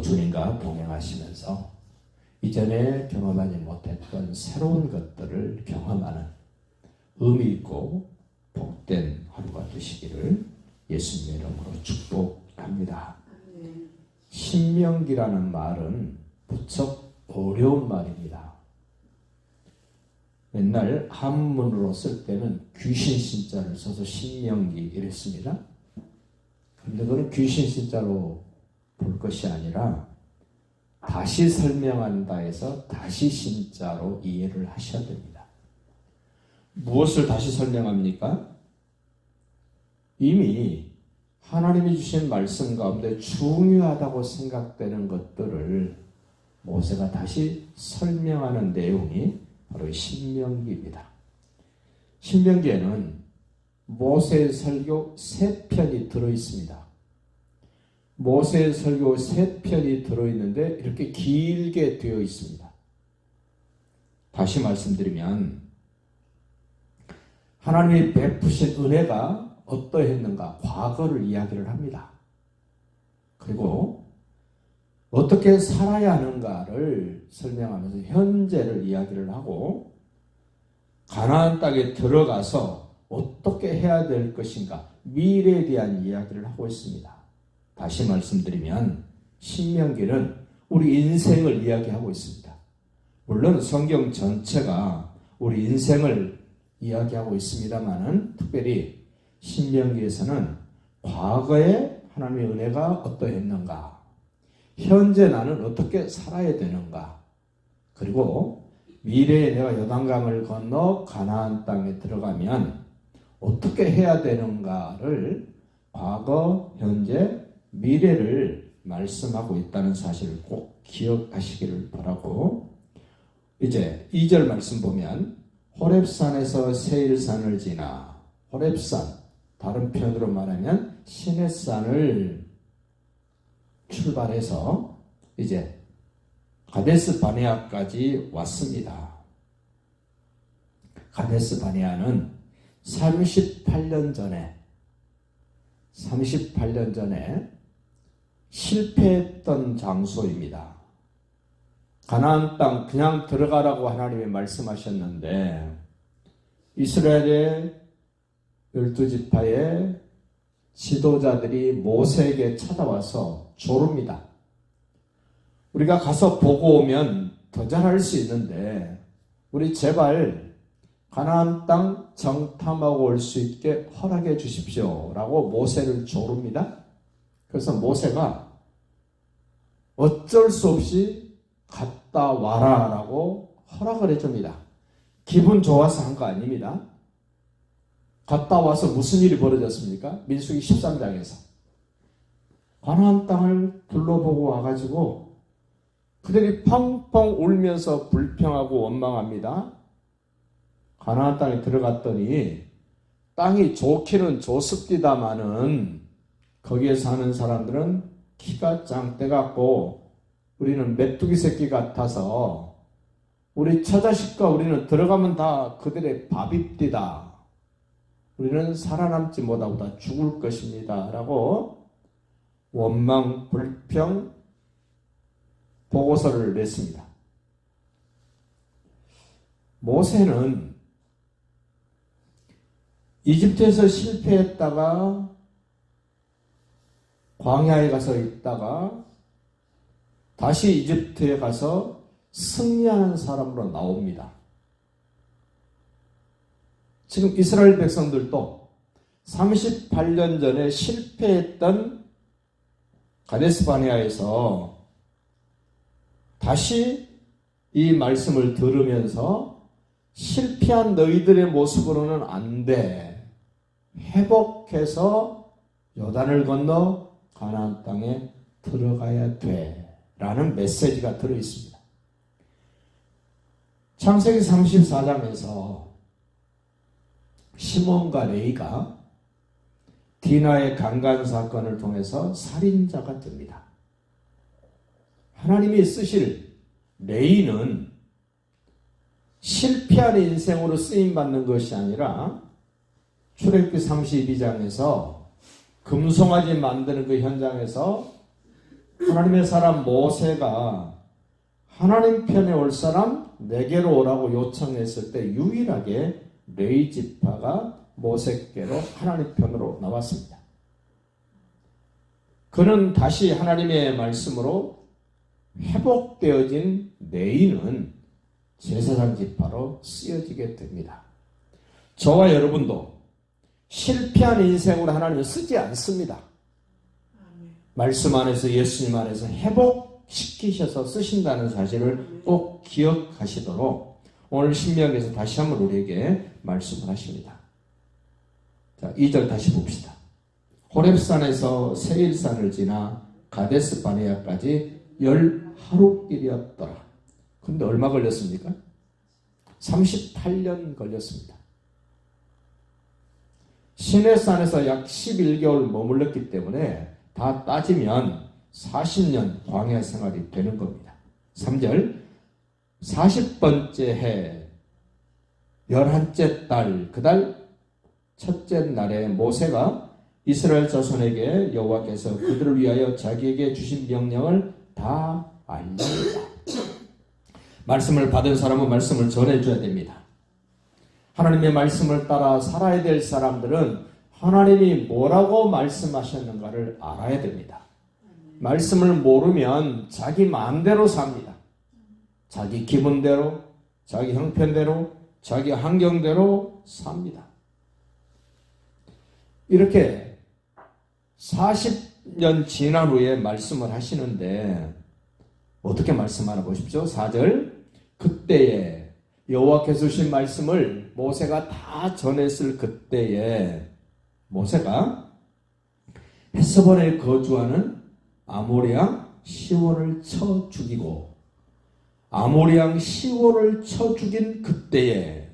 주님과 동행하시면서 이전에 경험하지 못했던 새로운 것들을 경험하는 의미 있고 복된 하루가 되시기를 예수님의 이름으로 축복합니다. 신명기라는 말은 무척 어려운 말입니다. 옛날 한문으로 쓸 때는 귀신 신자를 써서 신명기 이랬습니다. 그런데 그건 귀신 신자로 볼 것이 아니라 다시 설명한다 해서 다시 신자로 이해를 하셔야 됩니다. 무엇을 다시 설명합니까? 이미 하나님이 주신 말씀 가운데 중요하다고 생각되는 것들을 모세가 다시 설명하는 내용이 바로 신명기입니다. 신명기에는 모세의 설교 3편이 들어있습니다. 모세의 설교 3편이 들어있는데 이렇게 길게 되어 있습니다. 다시 말씀드리면 하나님이 베푸신 은혜가 어떠했는가 과거를 이야기를 합니다. 그리고 어떻게 살아야 하는가를 설명하면서 현재를 이야기를 하고 가나안 땅에 들어가서 어떻게 해야 될 것인가 미래에 대한 이야기를 하고 있습니다. 다시 말씀드리면 신명기는 우리 인생을 이야기하고 있습니다. 물론 성경 전체가 우리 인생을 이야기하고 있습니다만은 특별히 신명기에서는 과거에 하나님의 은혜가 어떠했는가, 현재 나는 어떻게 살아야 되는가, 그리고 미래에 내가 요단강을 건너 가나안 땅에 들어가면 어떻게 해야 되는가를 과거, 현재, 미래를 말씀하고 있다는 사실을 꼭 기억하시기를 바라고, 이제 2절 말씀 보면 호렙산에서 세일산을 지나, 호렙산 다른 표현으로 말하면 시내산을 출발해서 이제 가데스 바네아까지 왔습니다. 가데스 바네아는 38년 전에 실패했던 장소입니다. 가나안 땅 그냥 들어가라고 하나님이 말씀하셨는데 이스라엘의 12지파의 지도자들이 모세에게 찾아와서 조릅니다. 우리가 가서 보고 오면 더 잘할 수 있는데 우리 제발 가나안 땅 정탐하고 올 수 있게 허락해 주십시오 라고 모세를 조릅니다. 그래서 모세가 어쩔 수 없이 갔다 와라 라고 허락을 해줍니다. 기분 좋아서 한 거 아닙니다. 갔다 와서 무슨 일이 벌어졌습니까? 민수기 13장에서 가나안 땅을 둘러보고 와가지고 그들이 펑펑 울면서 불평하고 원망합니다. 가나안 땅에 들어갔더니 땅이 좋기는 좋습디다마는 거기에 사는 사람들은 키가 짱대 같고 우리는 메뚜기 새끼 같아서 우리 처자식과 우리는 들어가면 다 그들의 밥입디다. 우리는 살아남지 못하고 다 죽을 것입니다. 라고 원망, 불평, 보고서를 냈습니다. 모세는 이집트에서 실패했다가 광야에 가서 있다가 다시 이집트에 가서 승리하는 사람으로 나옵니다. 지금 이스라엘 백성들도 38년 전에 실패했던 가데스 바네아에서 다시 이 말씀을 들으면서 실패한 너희들의 모습으로는 안 돼. 회복해서 요단을 건너 가나안 땅에 들어가야 돼. 라는 메시지가 들어있습니다. 창세기 34장에서 시몬과 레이가 디나의 강간 사건을 통해서 살인자가 됩니다. 하나님이 쓰실 레이는 실패한 인생으로 쓰임받는 것이 아니라 출애굽기 32장에서 금송아지 만드는 그 현장에서 하나님의 사람 모세가 하나님 편에 올 사람 내게로 오라고 요청했을 때 유일하게 레위 지파가 모세께로 하나님 편으로 나왔습니다. 그는 다시 하나님의 말씀으로 회복되어진 레위는 제사장 지파로 쓰여지게 됩니다. 저와 여러분도 실패한 인생으로 하나님은 쓰지 않습니다. 말씀 안에서 예수님 안에서 회복시키셔서 쓰신다는 사실을 꼭 기억하시도록 오늘 신명기에서 다시 한번 우리에게 말씀을 하십니다. 자, 2절 다시 봅시다. 호렙산에서 세일산을 지나 가데스 바네아까지 10하루길이었더라. 근데 얼마 걸렸습니까? 38년 걸렸습니다. 시내산에서 약 11개월 머물렀기 때문에 다 따지면 40년 광야 생활이 되는 겁니다. 3절 40번째 해 11째 달 그 달 첫째 날에 모세가 이스라엘 자손에게 여호와께서 그들을 위하여 자기에게 주신 명령을 다 알립니다. 말씀을 받은 사람은 말씀을 전해줘야 됩니다. 하나님의 말씀을 따라 살아야 될 사람들은 하나님이 뭐라고 말씀하셨는가를 알아야 됩니다. 말씀을 모르면 자기 마음대로 삽니다. 자기 기분대로, 자기 형편대로, 자기 환경대로 삽니다. 이렇게 40년 지난 후에 말씀을 하시는데 어떻게 말씀하나 보십시오. 4절 그때에 여호와께서 주신 말씀을 모세가 다 전했을 그때에 모세가 헤스본에 거주하는 아모리왕 시온을 쳐 죽이고 아모리왕 시온을 쳐 죽인 그때에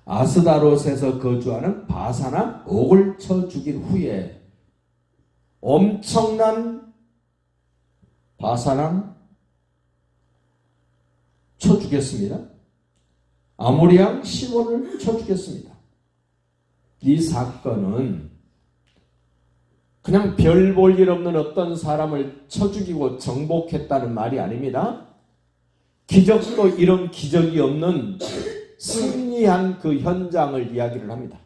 아스다롯에서 거주하는 바사나 옥을 쳐 죽인 후에 엄청난 바사랑 쳐 죽였습니다. 아모리왕 시온을 쳐 죽였습니다. 이 사건은 그냥 별 볼 일 없는 어떤 사람을 쳐 죽이고 정복했다는 말이 아닙니다. 기적도 이런 기적이 없는 승리한 그 현장을 이야기를 합니다.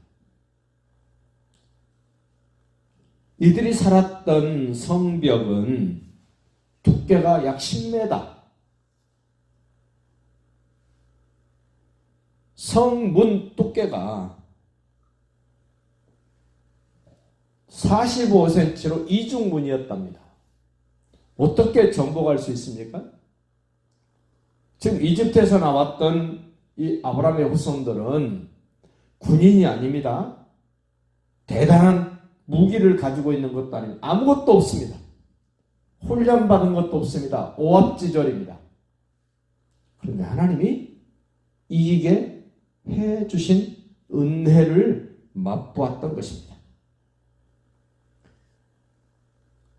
이들이 살았던 성벽은 두께가 약 10m, 성문 두께가 45cm로 이중문이었답니다. 어떻게 정복할 수 있습니까? 지금 이집트에서 나왔던 이 아브라함의 후손들은 군인이 아닙니다. 대단한 무기를 가지고 있는 것도 아닙니다. 아무것도 없습니다. 훈련받은 것도 없습니다. 오합지졸입니다. 그런데 하나님이 이기게 해주신 은혜를 맛보았던 것입니다.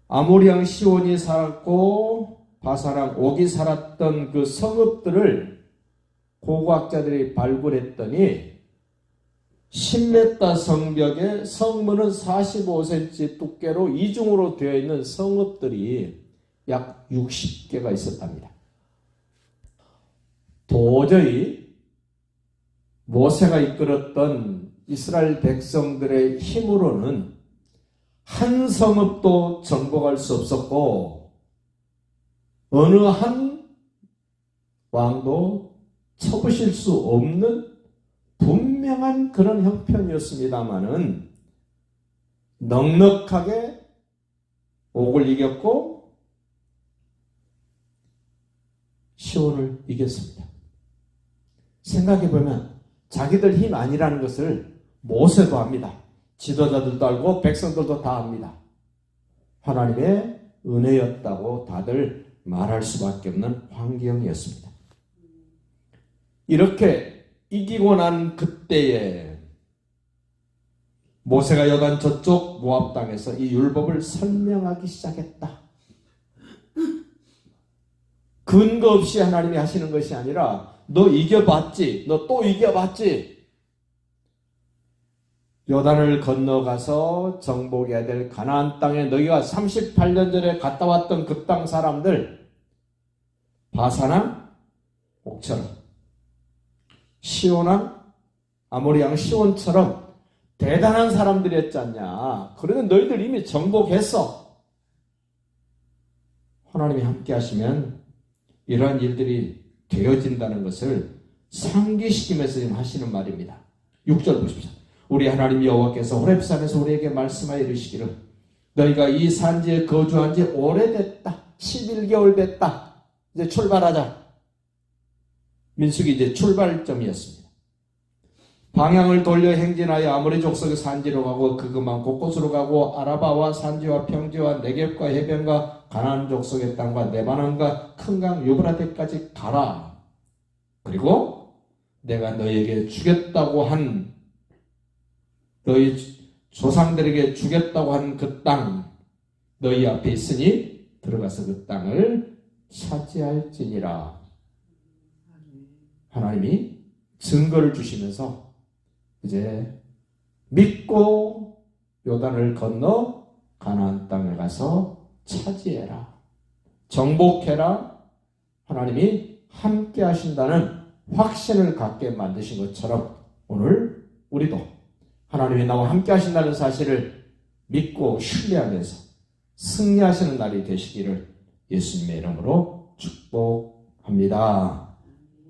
아모리왕 시온이 살았고 바사랑 옥이 살았던 그 성읍들을 고고학자들이 발굴했더니 10m 성벽에 성문은 45cm 두께로 이중으로 되어 있는 성읍들이 약 60개가 있었답니다. 도저히 모세가 이끌었던 이스라엘 백성들의 힘으로는 한 성읍도 정복할 수 없었고 어느 한 왕도 쳐부실 수 없는 분명한 그런 형편이었습니다마는 넉넉하게 옥을 이겼고 시온을 이겼습니다. 생각해보면 자기들 힘 아니라는 것을 모세도 합니다. 지도자들도 알고 백성들도 다 압니다. 하나님의 은혜였다고 다들 말할 수밖에 없는 환경이었습니다. 이렇게 이기고 난 그때에 모세가 여단 저쪽 모압 땅에서 이 율법을 설명하기 시작했다. 근거 없이 하나님이 하시는 것이 아니라 너 이겨봤지? 너 또 이겨봤지? 요단을 건너가서 정복해야 될 가나안 땅에 너희가 38년 전에 갔다 왔던 그 땅 사람들, 바사랑 옥처럼, 시온왕 아모리왕 시온처럼 대단한 사람들이었지 않냐. 그러면 너희들 이미 정복했어. 하나님이 함께 하시면 이러한 일들이 되어진다는 것을 상기시키면서 지금 하시는 말입니다. 6절 보십시오. 우리 하나님 여호와께서 호렙산에서 우리에게 말씀하여 이르시기를 너희가 이 산지에 거주한 지 오래됐다. 11개월 됐다. 이제 출발하자. 민수기 이제 출발점이었습니다. 방향을 돌려 행진하여 아모리 족속의 산지로 가고 그것만 곳곳으로 가고 아라바와 산지와 평지와 네겝과 해변과 가나안 족속의 땅과 레바논과 큰 강 유브라데까지 가라. 그리고 내가 너희에게 주겠다고 한 너희 조상들에게 주겠다고 한 그 땅 너희 앞에 있으니 들어가서 그 땅을 차지할지니라. 하나님이 증거를 주시면서 이제 믿고 요단을 건너 가나안 땅에 가서 차지해라. 정복해라. 하나님이 함께 하신다는 확신을 갖게 만드신 것처럼 오늘 우리도 하나님이 나와 함께 하신다는 사실을 믿고 신뢰하면서 승리하시는 날이 되시기를 예수님의 이름으로 축복합니다.